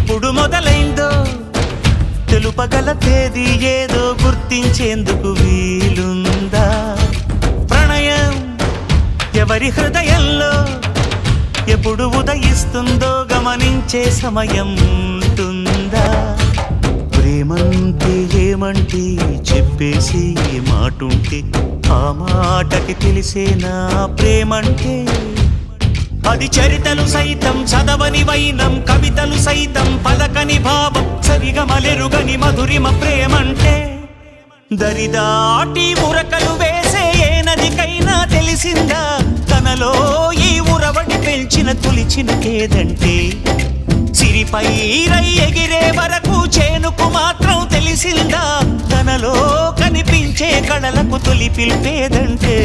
ఎప్పుడు మొదలైందో తెలుపగల తేదీ ఏదో గుర్తించేందుకు వీలుందా? ప్రణయం ఎవరి హృదయంలో ఎప్పుడు ఉదయిస్తుందో గమనించే సమయం ఉంటుందా? ప్రేమంటే ఏమంటే చెప్పేసి మాటుంటే ఆ మాటకి తెలిసేనా ప్రేమంటే? అది చరితలు సైతం చదవని వైనం, కవితలు సైతం పలకని భావం, సరిగమలెరుగని మధురిమ ప్రేమంటే. దరిదాటి ఉరకలు వేసే ఏ నదికైనా తెలిసిందా తనలో ఈ ఉరవడి పెంచిన తొలిచిన కేదంటే? సిరిపై రై ఎగిరే వరకు చేనుకు మాత్రం తెలిసిందా తనలో కనిపించే కళలకు తొలి పిలిపేదంటే?